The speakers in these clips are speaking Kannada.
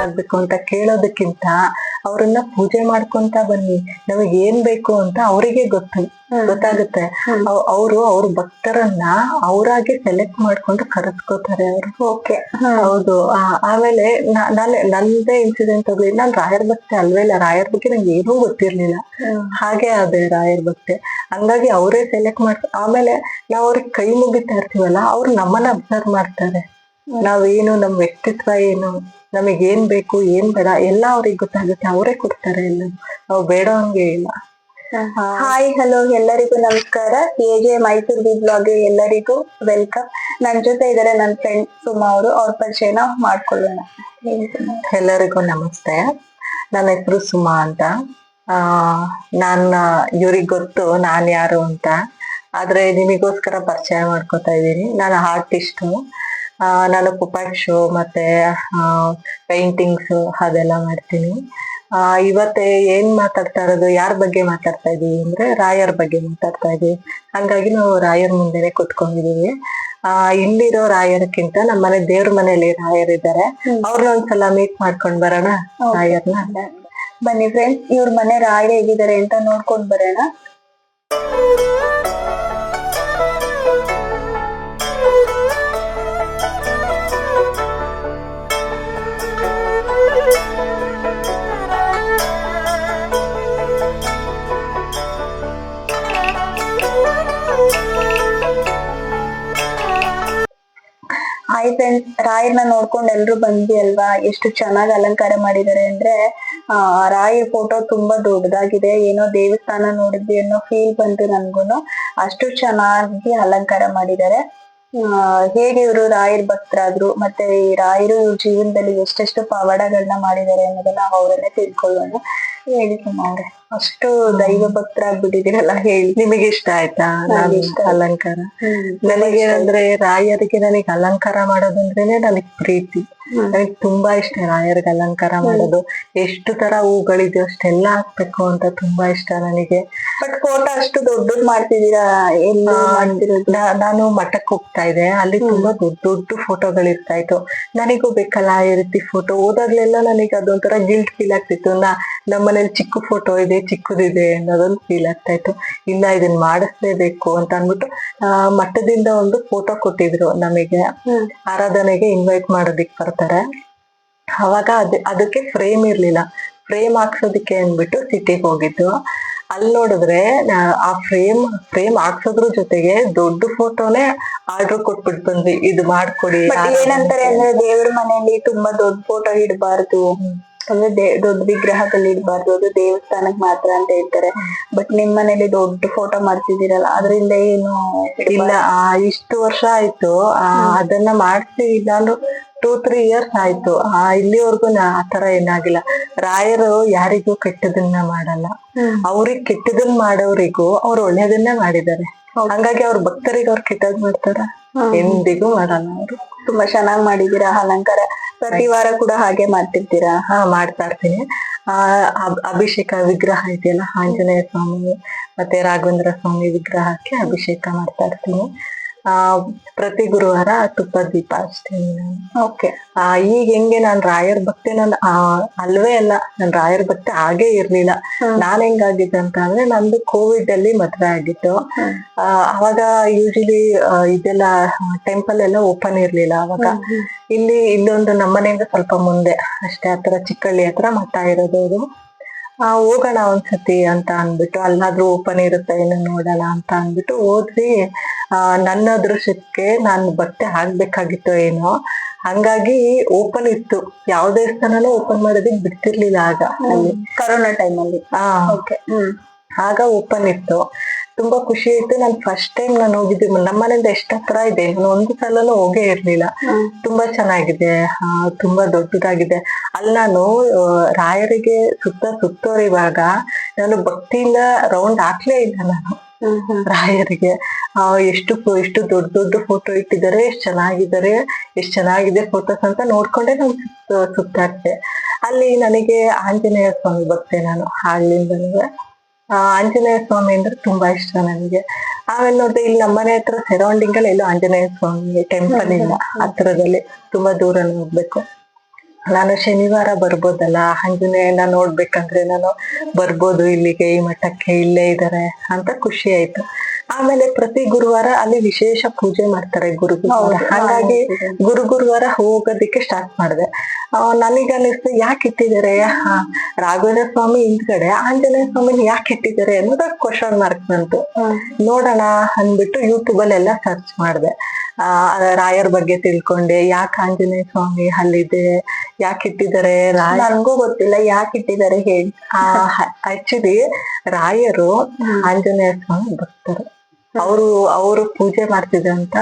ಆಗ್ಬೇಕು ಅಂತ ಕೇಳೋದಕ್ಕಿಂತ ಅವ್ರನ್ನ ಪೂಜೆ ಮಾಡ್ಕೊಂತ ಬನ್ನಿ. ನಮಗ್ ಏನ್ ಬೇಕು ಅಂತ ಅವರಿಗೆ ಗೊತ್ತಾಗುತ್ತೆ. ಅವ್ರ ಭಕ್ತರನ್ನ ಅವರಾಗೆ ಸೆಲೆಕ್ಟ್ ಮಾಡ್ಕೊಂಡು ಕರೆಸ್ಕೋತಾರೆ ಅವರು. ಓಕೆ. ಹೌದು. ಆಮೇಲೆ ನಂದೇ ಇನ್ಸಿಡೆಂಟ್ ಹೋಗ್ಲಿ, ನಾನ್ ರಾಯರ್ ಭಕ್ತೆ ಅಲ್ವೇ ಇಲ್ಲ. ರಾಯರ್ ಬಗ್ಗೆ ನಂಗೆ ಏನೂ ಗೊತ್ತಿರ್ಲಿಲ್ಲ. ಹಾಗೆ ಅದೇ ರಾಯರ್ ಭಕ್ತೆ. ಹಂಗಾಗಿ ಅವರೇ ಸೆಲೆಕ್ಟ್ ಆಮೇಲೆ ನಾವ್ ಅವ್ರಿಗೆ ಕೈ ಮುಗಿತಾ ಇರ್ತೀವಲ್ಲ, ಅವ್ರು ನಮ್ಮನ್ನ ಅಬ್ಸರ್ವ್ ಮಾಡ್ತಾರೆ. ನಾವೇನು, ನಮ್ ವ್ಯಕ್ತಿತ್ವ ಏನು, ನಮಗ್ ಏನ್ ಬೇಕು ಏನ್ ಬೇಡ ಎಲ್ಲ ಅವ್ರಿಗೆ ಗೊತ್ತಾಗುತ್ತೆ. ಅವರೇ ಕೊಡ್ತಾರೆ ಎಲ್ಲ. ನಾವು ಬೇಡ ಹಂಗೆ ಇಲ್ಲ. ಹಾಯ್, ಹಲೋ, ಎಲ್ಲರಿಗೂ ನಮಸ್ಕಾರ. AJ ಮೈಸೂರು ಬಿ ಬ್ಲಾಗ್ ಎಲ್ಲರಿಗೂ ವೆಲ್ಕಮ್. ನನ್ ಜೊತೆ ಇದಾರೆ ನನ್ನ ಫ್ರೆಂಡ್ ಸುಮಾ ಅವರು. ಅವ್ರ ಪರಿಚಯನ ಮಾಡ್ಕೊಳ್ಳೋಣ. ಎಲ್ಲರಿಗೂ ನಮಸ್ತೆ. ನನ್ನ ಹೆಸರು ಸುಮಾ ಅಂತ. ಇವ್ರಿಗೆ ಗೊತ್ತು ನಾನ್ ಯಾರು ಅಂತ, ಆದ್ರೆ ನಿಮಗೋಸ್ಕರ ಪರಿಚಯ ಮಾಡ್ಕೊತಾ ಇದ್ದೀನಿ. ನಾನು ಆರ್ಟಿಸ್ಟು. ನಾನು ಪುಪಟ್ ಶೋ ಮತ್ತೆ ಪೇಂಟಿಂಗ್ಸ್ ಅದೆಲ್ಲ ಮಾಡ್ತೀನಿ. ಇವತ್ತೇ ಏನ್ ಮಾತಾಡ್ತಾ ಇರೋದು, ಯಾರ ಬಗ್ಗೆ ಮಾತಾಡ್ತಾ ಇದೀವಿ ಅಂದ್ರೆ ರಾಯರ್ ಬಗ್ಗೆ ಮಾತಾಡ್ತಾ ಇದೀವಿ. ಹಂಗಾಗಿ ನಾವು ರಾಯರ್ ಮುಂದೆನೆ ಕುತ್ಕೊಂಡಿದೀವಿ. ಇಲ್ಲಿರೋ ರಾಯರ್ಕ್ಕಿಂತ ನಮ್ಮನೆ ದೇವ್ರ ಮನೇಲಿ ರಾಯರ್ ಇದ್ದಾರೆ. ಅವ್ರನ್ನ ಒಂದ್ಸಲ ಮೀಟ್ ಮಾಡ್ಕೊಂಡ್ ಬರೋಣ ರಾಯರ್ನ. ಬನ್ನಿ ಫ್ರೆಂಡ್ಸ್, ಇವ್ರ ಮನೆ ರಾಯರ್ ಹೇಗಿದ್ದಾರೆ ಅಂತ ನೋಡ್ಕೊಂಡ್ ಬರೋಣ. ಹಾಯ್ ಫ್ರೆಂಡ್ಸ್, ರಾಯರ್ನ ನೋಡ್ಕೊಂಡು ಎಲ್ರು ಬಂದ್ವಿ ಅಲ್ವಾ. ಎಷ್ಟು ಚೆನ್ನಾಗಿ ಅಲಂಕಾರ ಮಾಡಿದ್ದಾರೆ ಅಂದ್ರೆ, ರಾಯರ್ ಫೋಟೋ ತುಂಬಾ ದೊಡ್ಡದಾಗಿದೆ. ಏನೋ ದೇವಸ್ಥಾನ ನೋಡಿದ್ವಿ ಅನ್ನೋ ಫೀಲ್ ಬಂತು ನನ್ಗೂನು. ಅಷ್ಟು ಚೆನ್ನಾಗಿ ಅಲಂಕಾರ ಮಾಡಿದ್ದಾರೆ. ಹೇಗೆ ಇವರು ರಾಯರ್ ಭಕ್ತರಾದ್ರು, ಮತ್ತೆ ಈ ರಾಯರು ಇವ್ರ ಜೀವನದಲ್ಲಿ ಎಷ್ಟೆಷ್ಟು ಪವಾಡಗಳನ್ನ ಮಾಡಿದ್ದಾರೆ ಅನ್ನೋದನ್ನ ಅವರನ್ನೇ ತಿಳ್ಕೊಳ್ಳೋಣ. ಹೇಳಿ ಸುಮಾರು, ಅಷ್ಟು ದೈವ ಭಕ್ತರಾಗ್ಬಿಟ್ಟಿದ್ದೀರಲ್ಲ, ಹೇಳಿ. ನಿಮಗೆ ಇಷ್ಟ ಆಯ್ತಾ ಅಲಂಕಾರ? ನನಗೇನಂದ್ರೆ ರಾಯರಿಗೆ ನನಗೆ ಅಲಂಕಾರ ಮಾಡೋದಂದ್ರೇನೆ ನನಗ್ ಪ್ರೀತಿ. ನನಗ್ ತುಂಬಾ ಇಷ್ಟ ರಾಯರ್ಗೆ ಅಲಂಕಾರ ಮಾಡೋದು. ಎಷ್ಟು ತರ ಹೂಗಳಿದೆಯೋ ಅಷ್ಟೆಲ್ಲ ಹಾಕ್ಬೇಕು ಅಂತ ತುಂಬಾ ಇಷ್ಟ ನನಗೆ. ಬಟ್ ಫೋಟೋ ಅಷ್ಟು ದೊಡ್ಡದ್ ಮಾಡ್ತಿದ್ದೀರಾ, ಎಲ್ಲಿ ಮಾಡ್ತಿರೋದು? ನಾನು ಮಠಕ್ಕೆ ಹೋಗ್ತಾ ಇದ್ದೆ, ಅಲ್ಲಿ ತುಂಬಾ ದೊಡ್ಡ ದೊಡ್ಡ ಫೋಟೋಗಳಿರ್ತಾ ಇತ್ತು. ನನಗೂ ಬೇಕಲ್ಲ ಈ ರೀತಿ ಫೋಟೋ. ಹೋದಾಗ್ಲೆಲ್ಲ ನನಗೆ ಅದೊಂಥರ ಗಿಲ್ಟ್ ಫೀಲ್ ಆಗ್ತಿತ್ತು. ನಮ್ಮನೇಲಿ ಚಿಕ್ಕ ಫೋಟೋ ಇದೆ, ಚಿಕ್ಕದಿದೆ ಅನ್ನೋದೊಂದು ಫೀಲ್ ಆಗ್ತಾ ಇತ್ತು. ಇಲ್ಲ, ಇದನ್ನ ಮಾಡಿಸ್ಲೇಬೇಕು ಅಂತ ಅನ್ಬಿಟ್ಟು ಮಠದಿಂದ ಒಂದು ಫೋಟೋ ಕೊಟ್ಟಿದ್ರು ನಮಗೆ. ಆರಾಧನೆಗೆ ಇನ್ವೈಟ್ ಮಾಡೋದಿಕ್ ಬರ್ತಾರೆ. ಅವಾಗ ಅದಕ್ಕೆ ಫ್ರೇಮ್ ಇರ್ಲಿಲ್ಲ. ಫ್ರೇಮ್ ಹಾಕ್ಸೋದಿಕ್ಕೆ ಅಂದ್ಬಿಟ್ಟು ಸಿಟಿಗೆ ಹೋಗಿದ್ದು. ಅಲ್ಲಿ ನೋಡಿದ್ರೆ ಆ ಫ್ರೇಮ್ ಹಾಕ್ಸೋದ್ರ ಜೊತೆಗೆ ದೊಡ್ಡ ಫೋಟೋನೇ ಆರ್ಡರ್ ಕೊಟ್ಬಿಟ್ಟು ಬಂದ್ವಿ, ಇದು ಮಾಡ್ಕೊಡಿ. ಏನಂತಾರೆ ಅಂದ್ರೆ, ದೇವ್ರ ಮನೆಯಲ್ಲಿ ತುಂಬಾ ದೊಡ್ಡ ಫೋಟೋ ಇಡಬಾರ್ದು, ಅಂದ್ರೆ ದೊಡ್ಡ ವಿಗ್ರಹಗಳು ಇಡಬಾರ್ದು, ಅದು ದೇವಸ್ಥಾನಕ್ ಮಾತ್ರ ಅಂತ ಹೇಳ್ತಾರೆ. ಬಟ್ ನಿಮ್ ಮನೇಲಿ ದೊಡ್ಡ ಫೋಟೋ ಮಾಡ್ತಿದ್ದೀರಲ್ಲ, ಅದರಿಂದ ಏನು ಇಲ್ಲ. ಇಷ್ಟು ವರ್ಷ ಆಯ್ತು ಅದನ್ನ ಮಾಡ್ಸಿ. ನಾನು 2-3 years ಆಯ್ತು. ಇಲ್ಲಿವರೆಗೂ ಆತರ ಏನಾಗಿಲ್ಲ. ರಾಯರು ಯಾರಿಗೂ ಕೆಟ್ಟದನ್ನ ಮಾಡಲ್ಲ. ಅವ್ರಿಗೆ ಕೆಟ್ಟದನ್ನ ಮಾಡೋರಿಗೂ ಅವ್ರು ಒಳ್ಳೇದನ್ನೇ ಮಾಡಿದ್ದಾರೆ. ಹಂಗಾಗಿ ಅವ್ರ ಭಕ್ತರಿಗೆ ಅವ್ರು ಕೆಟ್ಟದ್ ಮಾಡ್ತಾರ? ಎಂದಿಗೂ ಮಾಡಲ್ಲ ಅವರು. ತುಂಬಾ ಚೆನ್ನಾಗ್ ಮಾಡಿದೀರಾ ಅಲಂಕಾರ. ಪ್ರತಿ ವಾರ ಕೂಡ ಹಾಗೆ ಮಾಡ್ತಿರ್ತೀರಾ? ಮಾಡ್ತಾ ಇರ್ತೀನಿ. ಅಭಿಷೇಕ ವಿಗ್ರಹ ಇದೆಯಲ್ಲ, ಆಂಜನೇಯ ಸ್ವಾಮಿ ಮತ್ತೆ ರಾಘವೇಂದ್ರ ಸ್ವಾಮಿ ವಿಗ್ರಹಕ್ಕೆ ಅಭಿಷೇಕ ಮಾಡ್ತಾ ಇರ್ತೀನಿ. ಪ್ರತಿ ಗುರುವಾರ ತುಪ್ಪದ ದೀಪ ಹಚ್ತೀನಿ ನಾನು. ಓಕೆ. ಈಗ ಹೆಂಗೆ ನಾನ್ ರಾಯರ್ ಭಕ್ತಿ ಅಲ್ವೇ ಅಲ್ಲ, ನಾನ್ ರಾಯರ್ ಭಕ್ತಿ ಆಗೇ ಇರ್ಲಿಲ್ಲ. ನಾನ್ ಹೆಂಗಾಗಿದ್ದೆ ಅಂತ ಅಂದ್ರೆ, ನಂದು ಕೋವಿಡ್ ಅಲ್ಲಿ ಮದ್ವೆ ಆಗಿತ್ತು. ಅವಾಗ ಯೂಶಲಿ ಇದೆಲ್ಲ ಟೆಂಪಲ್ ಎಲ್ಲ ಓಪನ್ ಇರ್ಲಿಲ್ಲ ಅವಾಗ. ಇಲ್ಲೊಂದು ನಮ್ಮನೆಯಿಂದ ಸ್ವಲ್ಪ ಮುಂದೆ ಅಷ್ಟೇ, ಹತ್ರ ಚಿಕ್ಕಳ್ಳಿ ಹತ್ರ ಮಠ ಇರೋದು. ಅದು ಹೋಗೋಣ ಒಂದ್ಸತಿ ಅಂತ ಅನ್ಬಿಟ್ಟು, ಅಲ್ಲಾದ್ರೂ ಓಪನ್ ಇರುತ್ತೆ ಏನು ನೋಡೋಣ ಅಂತ ಅನ್ಬಿಟ್ಟು ಹೋದ್ವಿ. ನನ್ನ ಅದೃಷ್ಟಕ್ಕೆ ನಾನು ಬಟ್ಟೆ ಹಾಕ್ಬೇಕಾಗಿತ್ತು ಏನೋ, ಹಂಗಾಗಿ ಓಪನ್ ಇತ್ತು. ಯಾವ ದೇವಸ್ಥಾನನೂ ಓಪನ್ ಮಾಡೋದಕ್ಕೆ ಬಿಡ್ತಿರ್ಲಿಲ್ಲ ಆಗ, ಅಲ್ಲಿ ಕರೋನಾ ಟೈಮಲ್ಲಿ. ಆಗ ಓಪನ್ ಇತ್ತು. ತುಂಬಾ ಖುಷಿ ಆಯ್ತು. ನಾನು ಫಸ್ಟ್ ಟೈಮ್ ನಾನು ಹೋಗಿದ್ದೆ. ನಮ್ಮನೆಯಿಂದ ಎಷ್ಟು ಹತ್ರ ಇದೆ, ನಾನು ಒಂದು ಸಲನೂ ಹೋಗೇ ಇರ್ಲಿಲ್ಲ. ತುಂಬಾ ಚೆನ್ನಾಗಿದೆ, ತುಂಬಾ ದೊಡ್ಡದಾಗಿದೆ. ಅಲ್ಲಿ ನಾನು ರಾಯರಿಗೆ ಸುತ್ತೋರಿವಾಗ ನಾನು ಭಕ್ತಿಯಿಂದ ರೌಂಡ್ ಹಾಕ್ಲೇ ಇಲ್ಲ ನಾನು ರಾಯರಿಗೆ. ಎಷ್ಟು ದೊಡ್ಡ ದೊಡ್ಡ ಫೋಟೋ ಇಟ್ಟಿದ್ದಾರೆ, ಎಷ್ಟ್ ಚೆನ್ನಾಗಿದೆ ಫೋಟೋಸ್ ಅಂತ ನೋಡ್ಕೊಂಡೆ ನಾನು ಸುತ್ತಾಡ್ತೆ. ಅಲ್ಲಿ ನನಗೆ ಆಂಜನೇಯ ಸ್ವಾಮಿ ಭಕ್ತೆ ನಾನು ಆಗ್ಲಿಂದಲೂ. ಆಂಜನೇಯ ಸ್ವಾಮಿ ಅಂದ್ರೆ ತುಂಬಾ ಇಷ್ಟ ನನಗೆ. ಆಮೇಲೆ ನೋಡಿದೆ, ಇಲ್ಲಿ ನಮ್ಮನೆ ಹತ್ರ ಸರೌಂಡಿಂಗ್ ಅಲ್ಲಿ ಎಲ್ಲೋ ಆಂಜನೇಯ ಸ್ವಾಮಿ ಟೆಂಪಲ್ ಇಲ್ಲ ಹತ್ರದಲ್ಲಿ, ತುಂಬಾ ದೂರ ಹೋಗ್ಬೇಕು. ನಾನು ಶನಿವಾರ ಬರ್ಬೋದಲ್ಲ, ಆಂಜನೇಯನ ನೋಡ್ಬೇಕಂದ್ರೆ ನಾನು ಬರ್ಬೋದು ಇಲ್ಲಿಗೆ, ಈ ಮಠಕ್ಕೆ, ಇಲ್ಲೇ ಇದಾರೆ ಅಂತ ಖುಷಿ ಆಯ್ತು. ಆಮೇಲೆ ಪ್ರತಿ ಗುರುವಾರ ಅಲ್ಲಿ ವಿಶೇಷ ಪೂಜೆ ಮಾಡ್ತಾರೆ ಗುರುವಾರ. ಹಾಗಾಗಿ ಗುರುವಾರ ಹೋಗೋದಿಕ್ಕೆ ಸ್ಟಾರ್ಟ್ ಮಾಡಿದೆ. ನನಗನ್ನಿಸ್ತು ಯಾಕೆ ಇಟ್ಟಿದ್ದಾರೆ ರಾಘವೇಂದ್ರ ಸ್ವಾಮಿ ಹಿಂದ್ಗಡೆ ಆಂಜನೇಯ ಸ್ವಾಮಿನ ಯಾಕೆ ಇಟ್ಟಿದ್ದಾರೆ ಅನ್ನೋದು ಕ್ವಶನ್ ಮಾರ್ಕ್ ಬಂತು. ನೋಡೋಣ ಅಂದ್ಬಿಟ್ಟು ಯೂಟ್ಯೂಬ್ ಅಲ್ಲೆಲ್ಲ ಸರ್ಚ್ ಮಾಡಿದೆ. ರಾಯರ್ ಬಗ್ಗೆ ತಿಳ್ಕೊಂಡೆ, ಯಾಕೆ ಆಂಜನೇಯ ಸ್ವಾಮಿ ಅಲ್ಲಿದೆ, ಯಾಕೆ ಇಟ್ಟಿದ್ದಾರೆ ನನ್ಗೂ ಗೊತ್ತಿಲ್ಲ ಯಾಕೆ ಇಟ್ಟಿದ್ದಾರೆ ಹೇಳಿ. ಆಕ್ಚುಲಿ ರಾಯರು ಆಂಜನೇಯ ಸ್ವಾಮಿ ಭಕ್ತರು, ಅವರು ಪೂಜೆ ಮಾಡ್ತಿದ್ದಂತ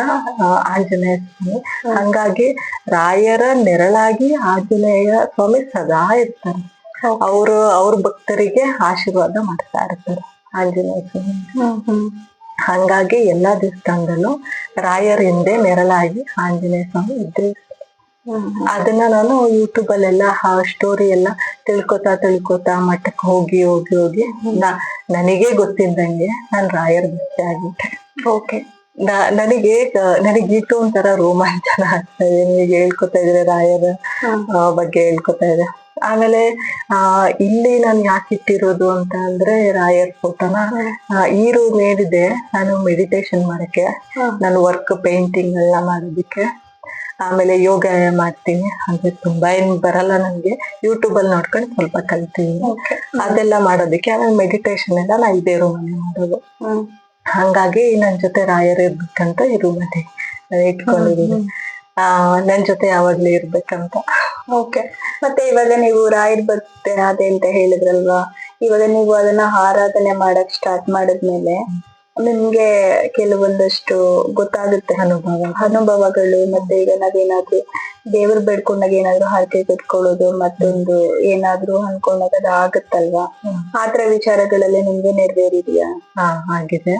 ಆಂಜನೇಯ ಸ್ವಾಮಿ. ಹಂಗಾಗಿ ರಾಯರ ನೆರಳಾಗಿ ಆಂಜನೇಯ ಸ್ವಾಮಿ ಸದಾ ಇರ್ತಾರೆ. ಅವ್ರ ಭಕ್ತರಿಗೆ ಆಶೀರ್ವಾದ ಮಾಡ್ತಾ ಇರ್ತಾರೆ ಆಂಜನೇಯ ಸ್ವಾಮಿ. ಹಂಗಾಗಿ ಎಲ್ಲಾ ದೇವಸ್ಥಾನದಲ್ಲೂ ರಾಯರ ಹಿಂದೆ ನೆರಳಾಗಿ ಆಂಜನೇಯ ಸ್ವಾಮಿ ಇದ್ದೇ. ಅದನ್ನ ನಾನು ಯೂಟ್ಯೂಬ್ ಅಲ್ಲೆಲ್ಲ ಸ್ಟೋರಿ ಎಲ್ಲ ತಿಳ್ಕೊತಾ ಮಠಕ್ಕೆ ಹೋಗಿ ಹೋಗಿ ಹೋಗಿ ನನಗೆ ಗೊತ್ತಿದ್ದಂಗೆ ನಾನು ರಾಯರ ಭಕ್ತಿ ಆಗಿದ್ದೆ. ಓಕೆ. ನನಗೀಟು ಒಂಥರ ರೋಮಾಂಚನ ಆಗ್ತಾ ಇದೆ, ನೀವೀಗ ಹೇಳ್ಕೊತಾ ಇದ್ರೆ ರಾಯರ ಬಗ್ಗೆ ಹೇಳ್ಕೊತಾ ಇದೆ. ಆಮೇಲೆ ಇಲ್ಲಿ ನಾನು ಯಾಕೆ ಇಟ್ಟಿರೋದು ಅಂತ ಅಂದ್ರೆ ರಾಯರ್ ಫೋಟೋನ ಈ ರೂಮ್ ಏನಿದೆ ನಾನು ಮೆಡಿಟೇಷನ್ ಮಾಡಕ್ಕೆ, ನಾನು ವರ್ಕ್ ಪೇಂಟಿಂಗ್ ಎಲ್ಲ ಮಾಡೋದಿಕ್ಕೆ, ಆಮೇಲೆ ಯೋಗ ಮಾಡ್ತೀನಿ. ಅಂದ್ರೆ ತುಂಬಾ ಏನ್ ಬರಲ್ಲ ನನ್ಗೆ, ಯೂಟ್ಯೂಬ್ ಅಲ್ಲಿ ನೋಡ್ಕೊಂಡು ಸ್ವಲ್ಪ ಕಲ್ತೀನಿ ಅದೆಲ್ಲ ಮಾಡೋದಿಕ್ಕೆ. ಆಮೇಲೆ ಮೆಡಿಟೇಷನ್ ಎಲ್ಲ ನಾ ಇದೇ ರೂಮಲ್ಲಿ ಮಾಡೋದು. ಹಂಗಾಗಿ ನನ್ ಜೊತೆ ರಾಯರ್ ಇರ್ಬೇಕಂತ ಈ ರೂಮಲ್ಲಿ ಇಟ್ಕೊಂಡಿದೀನಿ. ನನ್ ಜೊತೆ ಯಾವಾಗ್ಲೂ ಇರ್ಬೇಕಂತ. ಓಕೆ. ಮತ್ತೆ ಇವಾಗ ನೀವು ರಾಯರ್ ಭಕ್ತೆ ಅದೇ ಅಂತ ಹೇಳಿದ್ರಲ್ವಾ, ಇವಾಗ ನೀವು ಅದನ್ನ ಆರಾಧನೆ ಮಾಡಕ್ ಸ್ಟಾರ್ಟ್ ಮಾಡಿದ್ಮೇಲೆ ನಿಮ್ಗೆ ಕೆಲವೊಂದಷ್ಟು ಗೊತ್ತಾಗುತ್ತೆ ಅನುಭವಗಳು. ಮತ್ತೆ ಈಗ ನಾವೇನಾದ್ರೂ ದೇವ್ರ ಬೇಡ್ಕೊಂಡಾಗ ಏನಾದ್ರು ಹರಕೆ ಕಟ್ಕೊಳ್ಳೋದು, ಮತ್ತೊಂದು ಏನಾದ್ರು ಅನ್ಕೊಂಡಾಗ ಅದು ಆಗುತ್ತಲ್ವಾ, ಆತರ ವಿಚಾರಗಳಲ್ಲಿ ನಿಮ್ಗೆ ನೆರವೇರಿದ್ಯಾ? ಆಗಿದೆ.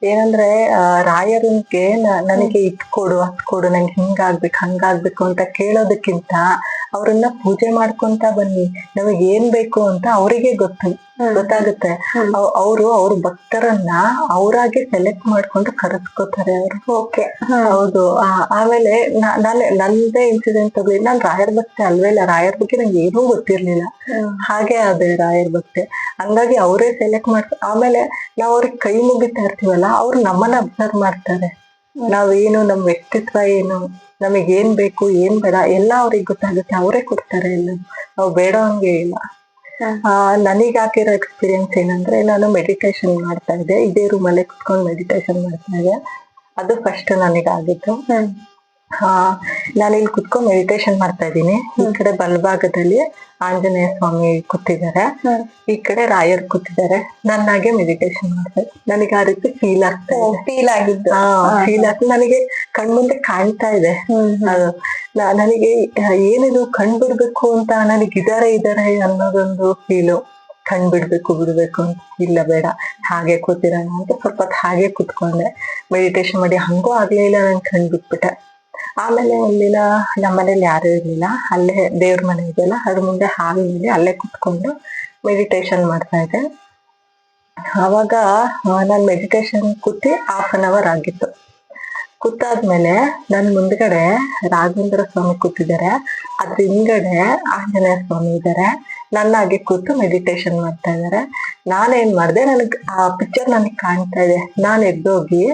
ಏನಂದ್ರೆ ರಾಯರಿಗೆ ನನಗೆ ಇಟ್ಕೊಡು ಅತ್ಕೊಡು, ನಂಗೆ ಹಿಂಗಾಗ್ಬೇಕು ಹಂಗಾಗ್ಬೇಕು ಅಂತ ಕೇಳೋದಕ್ಕಿಂತ ಅವ್ರನ್ನ ಪೂಜೆ ಮಾಡ್ಕೊಂತ ಬನ್ನಿ, ನಮಗ್ ಏನ್ ಬೇಕು ಅಂತ ಅವರಿಗೆ ಗೊತ್ತಾಗುತ್ತೆ. ಅವ್ರ ಭಕ್ತರನ್ನ ಅವರಾಗೆ ಸೆಲೆಕ್ಟ್ ಮಾಡ್ಕೊಂಡು ಕರೆಸ್ಕೋತಾರೆ ಅವರು. ಓಕೆ. ಹೌದು. ಆಮೇಲೆ ನಂದೇ ಇನ್ಸಿಡೆಂಟ್ ತಗೊಳ್ಳಿ, ನಾನ್ ರಾಯರ್ ಭಕ್ತೆ ಅಲ್ವೇ ಇಲ್ಲ, ರಾಯರ್ ಬಗ್ಗೆ ನಂಗೆ ಏನೂ ಗೊತ್ತಿರ್ಲಿಲ್ಲ. ಹಾಗೆ ಅದೇ ರಾಯರ್ ಭಕ್ತೆ. ಹಂಗಾಗಿ ಅವರೇ ಸೆಲೆಕ್ಟ್ ಮಾಡ್ತಾರೆ. ಆಮೇಲೆ ನಾವ್ ಅವ್ರಿಗೆ ಕೈ ಮುಗಿತಾ ಇರ್ತೀವಲ್ಲ, ಅವ್ರು ನಮ್ಮನ್ನ ಅಬ್ಸರ್ವ್ ಮಾಡ್ತಾರೆ. ನಾವೇನು, ನಮ್ ವ್ಯಕ್ತಿತ್ವ ಏನು, ನಮಗ್ ಏನ್ ಬೇಕು ಏನ್ ಬೇಡ ಎಲ್ಲ ಅವ್ರಿಗೆ ಗೊತ್ತಾಗುತ್ತೆ. ಅವರೇ ಕೊಡ್ತಾರೆ ಎಲ್ಲ, ನಾವು ಬೇಡ ಹಂಗೆ ಇಲ್ಲ. ನನಗ್ ಆಗಿರೋ ಎಕ್ಸ್ಪೀರಿಯನ್ಸ್ ಏನಂದ್ರೆ, ನಾನು ಮೆಡಿಟೇಷನ್ ಮಾಡ್ತಾ ಇದ್ದೆ, ಇದೇ ರೂಮಲ್ಲೇ ಕುತ್ಕೊಂಡು ಮೆಡಿಟೇಷನ್ ಮಾಡ್ತಾ ಇದ್ದೆ. ಅದು ಫಸ್ಟ್ ನನಗಾಗಿತ್ತು. ನಾನು ಇಲ್ಲಿ ಕುತ್ಕೊಂಡು ಮೆಡಿಟೇಷನ್ ಮಾಡ್ತಾ ಇದ್ದೀನಿ. ಈ ಕಡೆ ಬಲಭಾಗದಲ್ಲಿ ಆಂಜನೇಯ ಸ್ವಾಮಿ ಕೂತಿದ್ದಾರೆ, ಈ ಕಡೆ ರಾಯರ್ ಕೂತಿದ್ದಾರೆ. ನನ್ನಾಗೆ ಮೆಡಿಟೇಷನ್ ಮಾಡ್ತಾ ಇದ್ದೆ. ನನಗೆ ಆ ರೀತಿ ಫೀಲ್ ಆಗ್ತಾ ಇದೆ. ಫೀಲ್ ಆಗ್ತದೆ. ನನಗೆ ಕಣ್ಮುಂದೆ ಕಾಣ್ತಾ ಇದೆ. ನನಗೆ ಏನಿದು ಕಣ್ ಬಿಡ್ಬೇಕು ಅಂತ, ನನಗಿದಾರೆ ಅನ್ನೋದೊಂದು ಫೀಲು. ಕಣ್ ಬಿಡ್ಬೇಕು ಅಂತ, ಇಲ್ಲ ಬೇಡ ಹಾಗೆ ಕೂತಿರೋಣ ಅಂತ ಸ್ವಲ್ಪ ಹೊತ್ತು ಹಾಗೆ ಕುತ್ಕೊಂಡೆ. ಮೆಡಿಟೇಷನ್ ಮಾಡಿ ಹಂಗೂ ಆಗ್ಲೇ ಇಲ್ಲ, ನನ್ ಕಣ್ ಬಿಟ್ಬಿಟ್ಟೆ. ಆಮೇಲೆ ಒಂದಿನ ನಮ್ಮನೇಲಿ ಯಾರು ಇರ್ಲಿಲ್ಲ, ಅಲ್ಲೇ ದೇವ್ರ ಮನೆ ಇದೆಯಲ್ಲ ಅದ್ರ ಮುಂದೆ ಹಾಲ್ ಮೇಲೆ ಅಲ್ಲೇ ಕುತ್ಕೊಂಡು ಮೆಡಿಟೇಷನ್ ಮಾಡ್ತಾ ಇದ್ದೆ. ಅವಾಗ ನಾನ್ ಮೆಡಿಟೇಷನ್ ಕೂತಿ 1/2 hour ಆಗಿತ್ತು. ಕೂತಾದ್ಮೇಲೆ ನನ್ ಮುಂದ್ಗಡೆ ರಾಘವೇಂದ್ರ ಸ್ವಾಮಿ ಕೂತಿದ್ದಾರೆ, ಅದ್ರ ಹಿಂದ್ಗಡೆ ಆಂಜನೇಯ ಸ್ವಾಮಿ ಇದ್ದಾರೆ. ನನ್ನಾಗೆ ಕೂತು ಮೆಡಿಟೇಷನ್ ಮಾಡ್ತಾ ಇದಾರೆ. ನಾನೇನ್ ಮಾಡ್ದೆ, ನನಗ್ ಆ ಪಿಕ್ಚರ್ ನನಗ್ ಕಾಣ್ತಾ ಇದೆ. ನಾನ್ ಎದ್ದೋಗಿ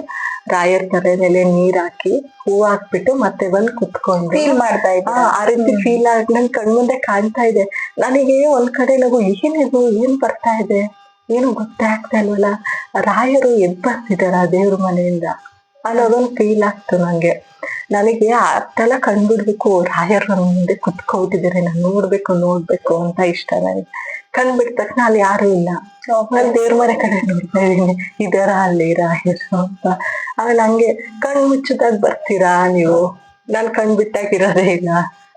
ರಾಯರ್ ತಲೆ ಮೇಲೆ ನೀರ್ ಹಾಕಿ ಹೂವು ಹಾಕ್ಬಿಟ್ಟು ಮತ್ತೆ ಬಂದ್ ಕುತ್ಕೊಂಡು ಫೀಲ್ ಮಾಡ್ತಾ ಇದ್ದೆ. ಆ ರೀತಿ ಫೀಲ್ ಆಗಿ ನನ್ ಕಣ್ಮುಂದೆ ಕಾಣ್ತಾ ಇದೆ. ನನಗೆ ಒಂದ್ ಕಡೆ ನಾವು ಏನಿದು, ಏನ್ ಬರ್ತಾ ಇದೆ ಏನು ಗೊತ್ತೇ ಆಗ್ತಾ ಇಲ್ವಲ್ಲ, ರಾಯರು ಎದ್ ಬರ್ತಿದಾರ ದೇವ್ರ ಮನೆಯಿಂದ ಅನ್ನೋದೊಂದು ಫೀಲ್ ಆಗ್ತು ನಂಗೆ. ನನಗೆ ಅಷ್ಟೆಲ್ಲ ಕಂಡ್ಬಿಡ್ಬೇಕು, ರಾಯರ್ ನನ್ ಮುಂದೆ ಕುತ್ಕೊಬಿಟ್ಟಿದ್ದಾರೆ, ನಾನ್ ನೋಡ್ಬೇಕು ಅಂತ ಇಷ್ಟ ನನಗೆ. ಕಂಡ್ಬಿಟ್ಟ ತಕ್ಷಣ ಅಲ್ಲಿ ಯಾರು ಇಲ್ಲ, ನಾನ್ ದೇವ್ರ ಮನೆ ಕಡೆ ನೋಡ್ತಾ ಇದೀನಿ, ಇದರ ಅಲ್ಲಿ ರಾಯರು ಅಂತ. ಆಮೇಲೆ ಹಂಗೆ ಕಣ್ ಮುಚ್ಚಿದಾಗ ಬರ್ತೀರಾ ನೀವು, ನಾನ್ ಕಣ್ ಬಿಟ್ಟಾಗಿರೋದೇ ಇಲ್ಲ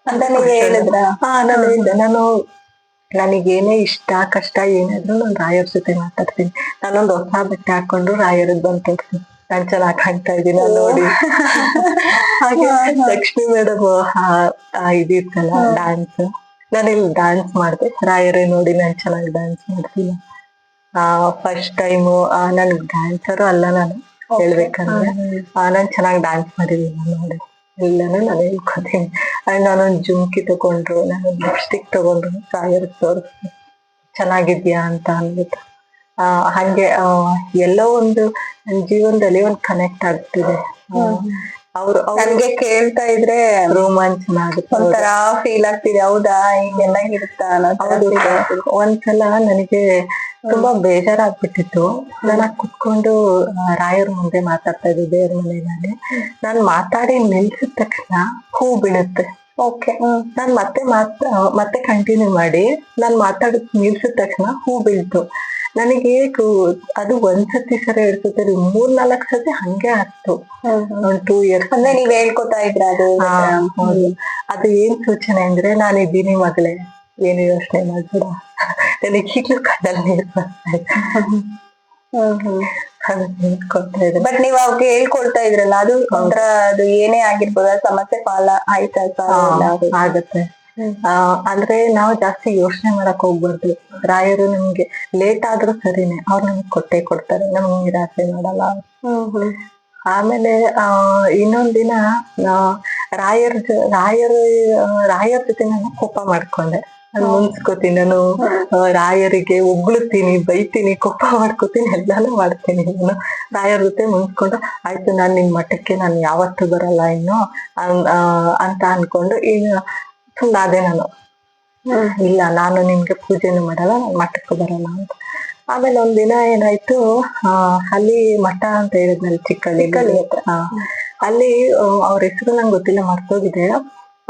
ಅಂತ ನೀವ್ ಹೇಳಿದ್ರ? ನಾನು ನನಗೇನೇ ಇಷ್ಟ ಕಷ್ಟ ಏನಾದ್ರು ನಾನು ರಾಯರ್ ಜೊತೆ ಮಾತಾಡ್ತೀನಿ. ನಾನೊಂದು ಹೊಸ ಬಟ್ಟೆ ಹಾಕೊಂಡು ರಾಯರದ್ ಬಂದ್ ತೋರ್ತೀನಿ, ನಾನ್ ಚೆನ್ನಾಗ್ ಕಾಣ್ತಾ ಇದೀನಿ ನೋಡಿ. ಹಾಗೆ ಲಕ್ಷ್ಮಿ ಮೇಡಮ್ ಇದಿತ್ತಲ್ಲ ಡ್ಯಾನ್ಸ್, ನಾನು ಇಲ್ಲಿ ಡ್ಯಾನ್ಸ್ ಮಾಡ್ದೆ. ರಾಯರೇ ನೋಡಿ ನಾನ್ ಚೆನ್ನಾಗಿ ಡ್ಯಾನ್ಸ್ ಮಾಡ್ತೀನಿ. ಫಸ್ಟ್ ಟೈಮು ನನ್ಗ್ ಡ್ಯಾನ್ಸರು ಅಲ್ಲ ನಾನು ಹೇಳ್ಬೇಕಂದ್ರೆ, ನಾನ್ ಚೆನ್ನಾಗಿ ಡ್ಯಾನ್ಸ್ ಮಾಡಿದೀನಿ ನೋಡಿ. ಎಲ್ಲಾನು ನಾನು ಹೇಳ್ಕೊತೀನಿ. ನಾನೊಂದ್ ಜುಮ್ಕಿ ತಗೊಂಡ್ರು, ನಾನೊಂದ್ ಲಿಪ್ಸ್ಟಿಕ್ ತಗೊಂಡ್ರು, ರಾಯರ್ ತೋರಿಸ್ತೀನಿ ಚೆನ್ನಾಗಿದ್ಯಾ ಅಂತ ಅಂದ್ಬಿಟ್ಟು. ಹಂಗೆ ಎಲ್ಲೋ ಒಂದು ನನ್ ಜೀವನದಲ್ಲಿ ಒಂದ್ ಕನೆಕ್ಟ್ ಆಗ್ತಿದೆ. ಅವ್ರು ನನ್ಗೆ ಕೇಳ್ತಾ ಇದ್ರೆ ರೋಮಾಂಚನ ಆಗುತ್ತೆ. ಒಂಥರ ಫೀಲ್ ಆಗ್ತಿದೆ, ಹೌದಾ ಹಿಂಗೆಲ್ಲ ಇರುತ್ತಾ ಅನ್ನೋ ತರ ಹೌದು. feel ಆಗ್ತಿದೆ. ಒಂದ್ಸಲ ನನಗೆ ತುಂಬಾ ಬೇಜಾರಾಗ್ಬಿಟ್ಟಿತ್ತು. ನಾನು ಕುತ್ಕೊಂಡು ರಾಯರ್ ಮುಂದೆ ಮಾತಾಡ್ತಾ ಇದ್ದೆ ದೇವ್ರ ಮನೆಯಲ್ಲಿ. ನಾನ್ ಮಾತಾಡಿ ನಿಲ್ಸಿದ ತಕ್ಷಣ ಹೂ ಬೀಳುತ್ತೆ. ಓಕೆ. ನಾನ್ ಮತ್ತೆ ಕಂಟಿನ್ಯೂ ಮಾಡಿ ನಾನ್ ಮಾತಾಡೋದ್ ನಿಲ್ಸಿದ ತಕ್ಷಣ ಹೂ ಬೀಳ್ತು. ನನಗೆ ಅದು ಒಂದ್ಸತಿ ಸರಿ ಇರ್ತದೆ, 3-4 ಸತಿ ಹಂಗೆ ಆಗ್ತು. ಒಂದ್ 2 years ಅಂದ್ರೆ ನೀವ್ ಹೇಳ್ಕೊತಾ ಇದ್ರ ಅದು? ಹೌದು. ಅದು ಏನ್ ಸೂಚನೆ ಅಂದ್ರೆ ನಾನಿದ್ದೀನಿ ಮಗಳೇ, ಏನು ಯೋಚನೆ ಮಾಡ್ಬೇಡ. ನನಗೆ ಈಗ್ಲೂ ಕಣ್ಣಲ್ಲಿ ನೀರ್ ಬರ್ತಾ ಇದೆ. ಅದನ್ನ ನಿಂತ್ಕೊಳ್ತಾ ಇದ್ದೀನಿ. ಬಟ್ ನೀವ್ ಅವಾಗ ಹೇಳ್ಕೊಳ್ತಾ ಇದ್ರಲ್ಲ, ಅದು ಒಂಥರ ಅದು ಏನೇ ಆಗಿರ್ಬೋದು ಆ ಸಮಸ್ಯೆ ಆಯ್ತಾ ಆಗತ್ತೆ. ಅಂದ್ರೆ ನಾವು ಜಾಸ್ತಿ ಯೋಚನೆ ಮಾಡಕ್ ಹೋಗ್ಬಾರ್ದು. ರಾಯರು ನಮ್ಗೆ ಲೇಟ್ ಆದ್ರೂ ಸರಿನೇ, ಅವ್ರು ನಮ್ಗೆ ಕೊಟ್ಟೆ ಕೊಡ್ತಾರೆ, ನಮ್ಗೆ ನಿರಾಸೆ ಮಾಡಲ್ಲ. ಆಮೇಲೆ ಇನ್ನೊಂದ್ ದಿನ ರಾಯರ್ ಜೊತೆ ನಾನು ಕೋಪ ಮಾಡ್ಕೊಂಡೆ. ನಾನು ಮುನ್ಸ್ಕೋತೀನಿ, ನಾನು ರಾಯರಿಗೆ ಉಗ್ಳುತ್ತೀನಿ, ಬೈತೀನಿ, ಕೋಪ ಮಾಡ್ಕೋತೀನಿ, ಎಲ್ಲಾನು ಮಾಡ್ತೀನಿ. ನಾನು ರಾಯರ್ ಜೊತೆ ಮುನ್ಸ್ಕೊಂಡು ಆಯ್ತು ನಾನ್ ನಿನ್ ಮಠಕ್ಕೆ ನಾನು ಯಾವತ್ತೂ ಬರಲ್ಲ ಇನ್ನು ಅಂತ ಅನ್ಕೊಂಡು ಈಗ ಸುಮ್ನಾದೆ ನಾನು. ಇಲ್ಲ ನಾನು ನಿಮ್ಗೆ ಪೂಜೆನೂ ಮಾಡಲ್ಲ, ನಾನ್ ಮಠಕ್ಕೂ ಬರಲ್ಲ ಅಂತ. ಆಮೇಲೆ ಒಂದಿನ ಏನಾಯ್ತು, ಅಲ್ಲಿ ಮಠ ಅಂತ ಹೇಳಿದ್ನಲ್ಲಿ ಚಿಕ್ಕಳ್ಳಿ ಹತ್ರ, ಅಲ್ಲಿ ಅವ್ರ ಹೆಸರು ನಂಗೆ ಗೊತ್ತಿಲ್ಲ, ಮರ್ತೋಗಿದೆ.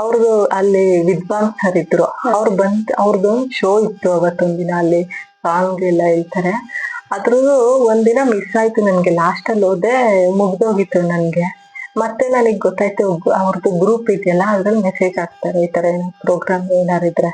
ಅವ್ರದ್ದು ಅಲ್ಲಿ ವಿದ್ವಾಂಸರಿದ್ರು. ಅವ್ರದ್ದೊಂದು ಶೋ ಇತ್ತು ಅವತ್ತೊಂದಿನ, ಅಲ್ಲಿ ಸಾಂಗ್ ಎಲ್ಲ ಹೇಳ್ತಾರೆ. ಅದ್ರದ್ದು ಒಂದಿನ ಮಿಸ್ ಆಯ್ತು ನನ್ಗೆ. ಲಾಸ್ಟ್ ಅಲ್ಲಿ ಹೋದೆ, ಮುಗ್ದೋಗಿತ್ತು ನನ್ಗೆ. ಮತ್ತೆ ನನಗ್ ಗೊತ್ತಾಯ್ತು ಅವ್ರದ್ದು ಗ್ರೂಪ್ ಇದೆಯಲ್ಲ, ಅದ್ರಲ್ಲಿ ಮೆಸೇಜ್ ಹಾಕ್ತಾರೆ ಈ ತರ ಪ್ರೋಗ್ರಾಮ್ ಏನಾರಿದ್ರೆ.